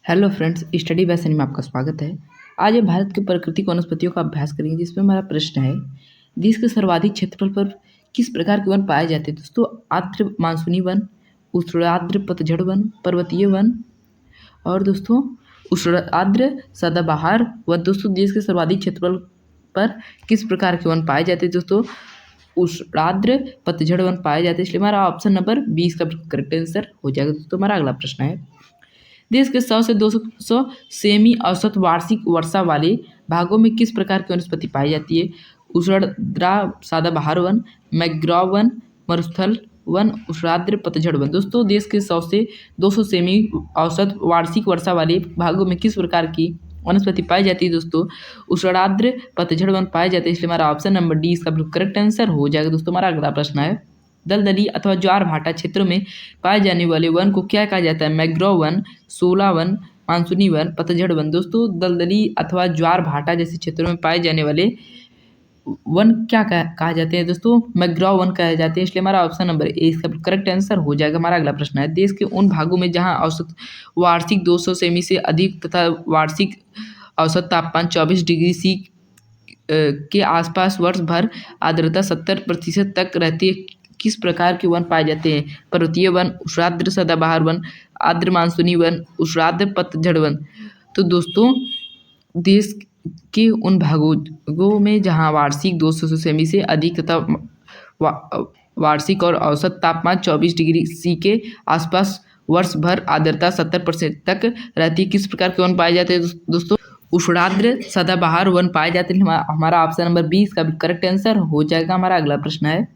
Hello friends, study bye Sunny में आपका स्वागत है। आज हम भारत के प्राकृतिक वनस्पतियों का अभ्यास करेंगे, जिसमें हमारा प्रश्न है, देश के सर्वाधिक क्षेत्रफल पर किस प्रकार के वन पाए जाते हैं। दोस्तों, आर्द्र मानसूनी वन, उष्णार्द्र पतझड़ वन, पर्वतीय वन और दोस्तों उष्णार्द्र सदाबहार वन। दोस्तों, देश के सर्वाधिक क्षेत्रफल पर किस प्रकार के वन पाए जाते हैं। दोस्तों, उष्णार्द्र पतझड़ वन पाए जाते हैं, इसलिए हमारा ऑप्शन नंबर 20 का करेक्ट आंसर हो जाएगा। दोस्तों, हमारा अगला प्रश्न है, देश के 100 से 200 सेमी औसत वार्षिक वर्षा वाले भागों में किस प्रकार की वनस्पति पाई जाती है। उष्णार्द्र सदाबहार वन, मैंग्रोव वन, मरुस्थल वन, उष्णार्द्र पतझड़ वन। दोस्तों, देश के 100 से 200 सेमी औसत वार्षिक वर्षा वाले भागों में किस प्रकार की वनस्पति पाई जाती है। दोस्तों, उष्णार्द्र पतझड़ वन पाए जाते हैं, इसलिए हमारा ऑप्शन नंबर डी इसका करेक्ट आंसर हो जाएगा। दोस्तों, हमारा अगला प्रश्न है, दलदली अथवा ज्वार भाटा क्षेत्रों में पाए जाने वाले वन को क्या कहा जाता है। मैंग्रोव वन, शोला वन, मानसूनी वन, पतझड़ वन। दोस्तों, दलदली अथवा ज्वार भाटा जैसे क्षेत्रों में पाए जाने वाले वन क्या कहा जाते हैं। दोस्तों, मैंग्रोव वन कहे जाते हैं, इसलिए हमारा ऑप्शन नंबर ए इसका करेक्ट आंसर हो जाएगा। हमारा अगला प्रश्न है, देश के उन भागों में जहां औसत वार्षिक 200 सेमी से अधिक तथा वार्षिक औसत तापमान 24 डिग्री सी के आसपास वर्ष भर आर्द्रता 70% तक रहती है, किस प्रकार के वन पाए जाते हैं। पर्वतीय वन, उष्णार्द्र सदाबहार वन, आर्द्र मानसूनी वन, उष्णार्द्र पतझड़ वन। तो दोस्तों, देश के उन भागों में जहां वार्षिक 200 सेमी से अधिक तथा वार्षिक और औसत तापमान 24 डिग्री सी के आसपास वर्ष भर आर्द्रता 70% तक रहती है, किस प्रकार के वन पाए जाते हैं। दोस्तों, उष्णार्द्र सदाबहार वन पाए जाते हैं। हमारा ऑप्शन नंबर 20 का भी करेक्ट आंसर हो जाएगा। हमारा अगला प्रश्न है,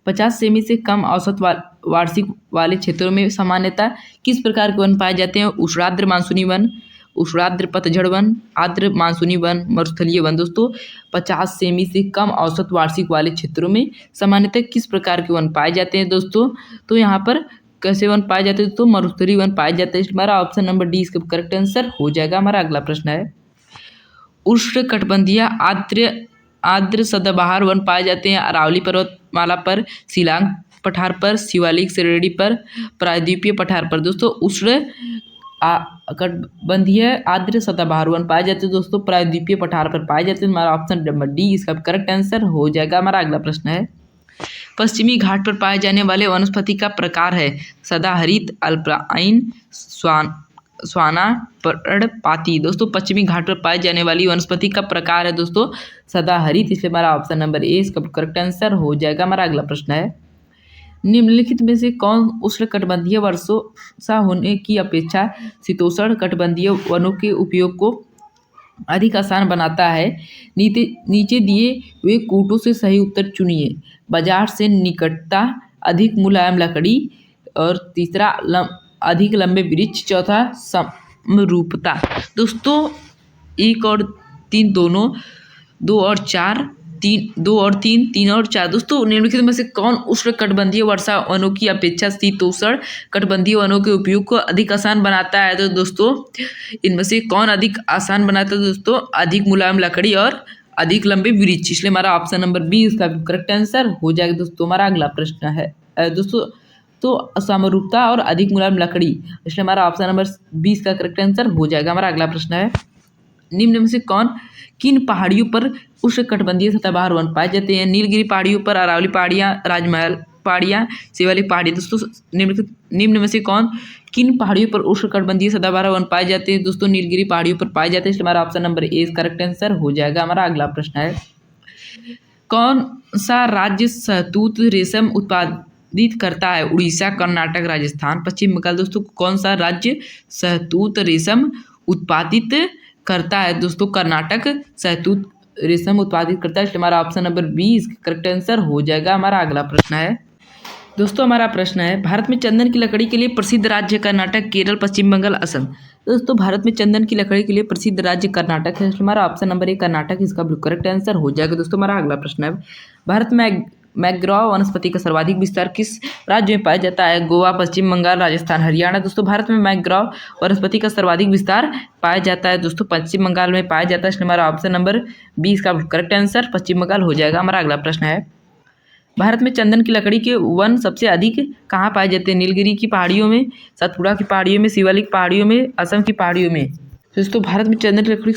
50 सेमी से कम औसत वार्षिक वाले क्षेत्रों में सामान्यतः किस प्रकार के वन पाए जाते हैं। उष्णार्द्र मानसूनी वन, उष्णार्द्र पतझड़ वन, आर्द्र मानसूनी वन, मरुस्थलीय वन। दोस्तों, 50 सेमी से कम औसत वार्षिक वाले क्षेत्रों में सामान्यतः किस प्रकार के वन पाए जाते हैं। दोस्तों, तो यहाँ पर कैसे वन पाए जाते हैं, तो मरुस्थलीय वन पाए जाते हैं। हमारा ऑप्शन नंबर डी इसका करेक्ट आंसर हो जाएगा। हमारा अगला प्रश्न है, उष्णकटिबंधीय आर्द्र सदाबहार वन पाए जाते हैं अरावली पर्वतमाला पर, शिलांग पठार पर, शिवालिक श्रेणी पर, प्रायद्वीपीय पठार पर। दोस्तों, उष्ण कटिबंधीय आर्द्र सदाबहार वन पाए जाते हैं, दोस्तों प्रायद्वीपीय पठार पर पाए जाते हैं। हमारा ऑप्शन नंबर डी इसका करेक्ट आंसर हो जाएगा। हमारा अगला प्रश्न है, पश्चिमी घाट पर पाए जाने वाले वनस्पति का प्रकार है सदाहरित, अल्पाइन, स्वाना, पर्णपाती। दोस्तों, पश्चिमी घाट पर पाई जाने वाली वनस्पति का प्रकार है दोस्तों सदाहरित, इसलिए हमारा ऑप्शन नंबर ए इसका करेक्ट आंसर हो जाएगा। हमारा अगला प्रश्न है, निम्नलिखित में से कौन उष्णकटिबंधीय वर्षा होने की अपेक्षा शीतोष्ण कटिबंधीय वनों के उपयोग को अधिक आसान बनाता है। नीचे दिए हुए कूटों से सही उत्तर चुनिए। बाजार से निकटता, अधिक मुलायम लकड़ी और तीसरा अधिक लंबे वृक्ष, चौथा समरूपता। दोस्तों, 1 और 3 दोनों, 2 और 4, 2 और 3, 3 और 4। दोस्तों, निम्नलिखित में से कौन उष्णकटिबंधीय वर्षा वनों की अपेक्षा शीतोष्ण कटिबंधीय वनों के उपयोग को अधिक आसान बनाता है। तो दोस्तों, इनमें से कौन अधिक आसान बनाता है। दोस्तों, अधिक मुलायम लकड़ी और अधिक लंबे वृक्ष, इसलिए हमारा ऑप्शन नंबर बी इसका करेक्ट आंसर हो जाएगा। दोस्तों, हमारा अगला प्रश्न है, दोस्तों तो समरूपता और अधिक मुलायम लकड़ी, इसलिए हमारा ऑप्शन नंबर 20 का करेक्ट आंसर हो जाएगा। हमारा अगला प्रश्न है, निम्न में से किन पहाड़ियों पर उष्णकटिबंधीय सदाबहार वन पाए जाते हैं। नीलगिरी पहाड़ियों पर, अरावली पहाड़ियाँ, राजमहल पहाड़ियाँ, शिवालिक पहाड़ी। दोस्तों, निम्न में से किन पहाड़ियों पर उष्णकटिबंधीय सदाबहार वन पाए जाते हैं। दोस्तों, नीलगिरी पहाड़ियों पर पाए जाते हैं, इसलिए हमारा option number A correct answer हो जाएगा। हमारा अगला प्रश्न है, कौन सा राज्य शहतूत रेशम उत्पादित करता है। उड़ीसा, कर्नाटक, राजस्थान, पश्चिम बंगाल। दोस्तों, कौन सा राज्य शहतूत रेशम उत्पादित करता है। दोस्तों, कर्नाटक शहतूत रेशम उत्पादित करता है, इसलिए हमारा ऑप्शन नंबर 20 करेक्ट आंसर हो जाएगा। हमारा अगला प्रश्न है, दोस्तों हमारा प्रश्न है, भारत में चंदन की लकड़ी के लिए प्रसिद्ध राज्य कर्नाटक, केरल, पश्चिम बंगाल, असम। दोस्तों, भारत में चंदन की लकड़ी के लिए प्रसिद्ध राज्य कर्नाटक है, इसलिए हमारा ऑप्शन नंबर ए कर्नाटक इसका करेक्ट आंसर हो जाएगा। दोस्तों, हमारा अगला प्रश्न है, भारत में मैंग्रोव वनस्पति का सर्वाधिक विस्तार किस राज्य में पाया जाता है। गोवा, पश्चिम बंगाल, राजस्थान, हरियाणा। दोस्तों, भारत में मैंग्रोव वनस्पति का सर्वाधिक विस्तार पाया जाता है दोस्तों पश्चिम बंगाल में पाया जाता है, इसलिए हमारा ऑप्शन नंबर 20 का करेक्ट आंसर पश्चिम बंगाल हो जाएगा। हमारा अगला प्रश्न है, भारत में चंदन की लकड़ी के वन सबसे अधिक कहाँ पाए जाते हैं? नीलगिरी की पहाड़ियों में, सतपुड़ा की पहाड़ियों में, शिवालिक पहाड़ियों में, असम की पहाड़ियों में। दोस्तों भारत में चंदन की लकड़ी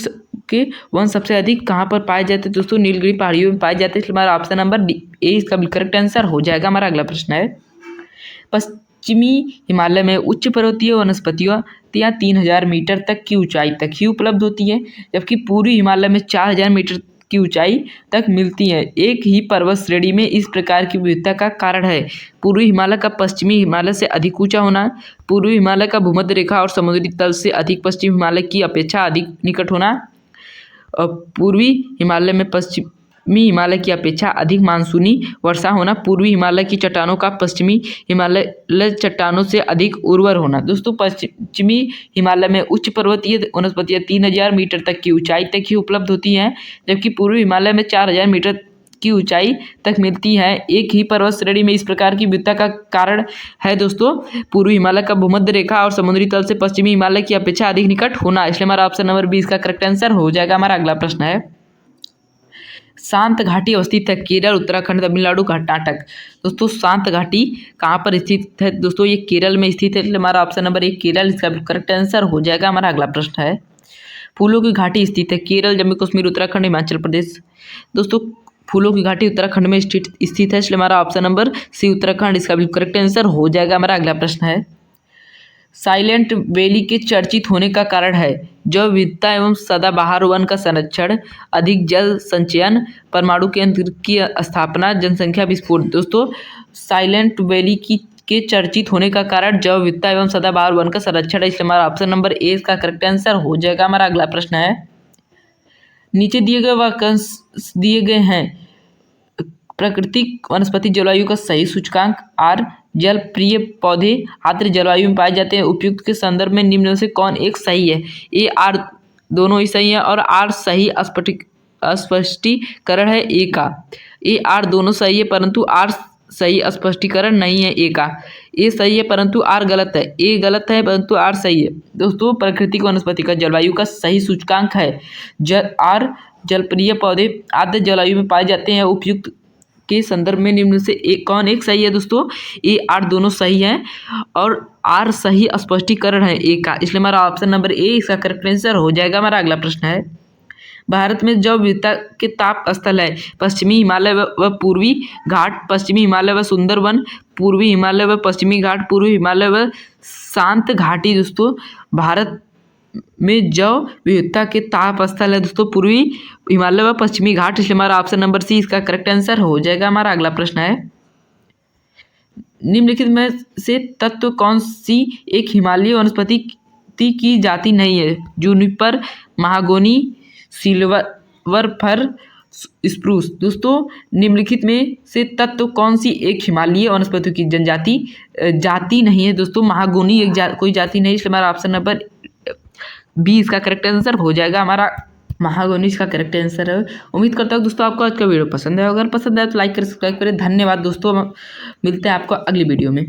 के वन सबसे अधिक कहाँ पर पाए जाते हैं? दोस्तों नीलगिरी पहाड़ियों में पाए जाते हैं। इसलिए हमारा ऑप्शन नंबर ए इसका करेक्ट आंसर हो जाएगा। हमारा अगला प्रश्न है, पश्चिमी हिमालय में उच्च पर्वतीय वनस्पतियाँ 3000 मीटर तक की ऊंचाई तक ही उपलब्ध होती है, जबकि पूर्वी हिमालय में 4000 मीटर की ऊंचाई तक मिलती है। एक ही पर्वत श्रेणी में इस प्रकार की विविधता का कारण है? पूर्वी हिमालय का पश्चिमी हिमालय से अधिक ऊंचा होना, पूर्वी हिमालय का भूमध्य रेखा और समुद्री तल से अधिक पश्चिमी हिमालय की अपेक्षा अधिक निकट होना, और पूर्वी हिमालय में पश्चिमी हिमालय की अपेक्षा अधिक मानसूनी वर्षा होना, पूर्वी हिमालय की चट्टानों का पश्चिमी हिमालय चट्टानों से अधिक उर्वर होना। दोस्तों पश्चिमी हिमालय में उच्च पर्वतीय वनस्पतियाँ 3000 मीटर तक की ऊंचाई तक ही उपलब्ध होती हैं, जबकि पूर्वी हिमालय में 4000 मीटर की ऊंचाई तक मिलती है। एक ही पर्वत श्रेणी में इस प्रकार की विविधता का कारण है दोस्तों पूर्वी हिमालय का भूमध्य रेखा और समुद्री तल से पश्चिमी हिमालय की अपेक्षा अधिक निकट होना। इसलिए हमारा ऑप्शन नंबर 20 का करेक्ट आंसर हो जाएगा। हमारा अगला प्रश्न है, शांत घाटी अवस्थित है केरल, उत्तराखंड, तमिलनाडु, कर्नाटक। दोस्तों शांत घाटी कहाँ पर स्थित है? दोस्तों ये केरल में स्थित है। इसलिए हमारा ऑप्शन नंबर 1 केरल इसका करेक्ट आंसर हो जाएगा। हमारा अगला प्रश्न है, फूलों की घाटी स्थित है केरल, जम्मू कश्मीर, उत्तराखंड, हिमाचल प्रदेश। दोस्तों फूलों की घाटी उत्तराखंड में स्थित है। इसलिए हमारा ऑप्शन नंबर सी उत्तराखंड इसका भी करेक्ट आंसर हो जाएगा। हमारा अगला प्रश्न है, साइलेंट वैली के चर्चित होने का कारण है? जैव विविधता एवं सदाबहार वन का संरक्षण, अधिक जल संचयन, परमाणु केंद्र की स्थापना, जनसंख्या विस्फोट। दोस्तों साइलेंट वैली के चर्चित होने का कारण जैव विविधता एवं सदाबहार वन का संरक्षण है। इसलिए हमारा ऑप्शन नंबर ए इसका करेक्ट आंसर हो जाएगा। हमारा अगला प्रश्न है, नीचे दिए गए वाक्यांश दिए गए हैं, प्राकृतिक वनस्पति जलवायु का सही सूचकांक आर, जल प्रिय पौधे आर्द्र जलवायु में पाए जाते हैं, उपयुक्त के संदर्भ में निम्न में से कौन एक सही है? ए आर दोनों ही सही है और आर सही स्पष्टीकरण है ए का। ए आर दोनों सही है परंतु आर सही स्पष्टीकरण नहीं है ए का। ए सही है परंतु आर गलत है, ए गलत है परंतु आर सही है। दोस्तों प्राकृतिक वनस्पति का जलवायु का सही सूचकांक है आर, जलप्रिय पौधे आर्द्र जलवायु में पाए जाते हैं, उपयुक्त के संदर्भ में निम्न से कौन एक सही है? दोस्तों ए आर दोनों सही हैं और आर सही स्पष्टीकरण है ए का। इसलिए हमारा ऑप्शन नंबर ए इसका करेक्ट आंसर हो जाएगा। हमारा अगला प्रश्न है, भारत में जैव विविधता के ताप स्थल है पश्चिमी हिमालय व पूर्वी घाट, पश्चिमी हिमालय व सुंदरवन, पूर्वी हिमालय व पश्चिमी घाट, पूर्वी हिमालय व शांत घाटी। दोस्तों भारत में जैव विविधता के ताप स्थल है दोस्तों पूर्वी हिमालय व पश्चिमी घाट। इसलिए हमारा ऑप्शन नंबर सी इसका करेक्ट आंसर हो जाएगा। हमारा अगला प्रश्न है, निम्नलिखित में से तत्व कौन सी एक हिमालयी वनस्पति की जाति नहीं है? Juniper, mahogany, silver fir, spruce. दोस्तों निम्नलिखित में से तत्व कौन सी एक हिमालयी वनस्पति की जाति नहीं है? दोस्तों महागोनी एक कोई जाति नहीं। इसलिए हमारा ऑप्शन नंबर बी इसका करेक्ट आंसर हो जाएगा। हमारा महागोनी इसका करेक्ट आंसर है। उम्मीद करता हूँ दोस्तों आपको आज का वीडियो पसंद है। अगर पसंद आए तो लाइक करें, सब्सक्राइब करें। धन्यवाद दोस्तों, मिलते हैं आपको अगली वीडियो में।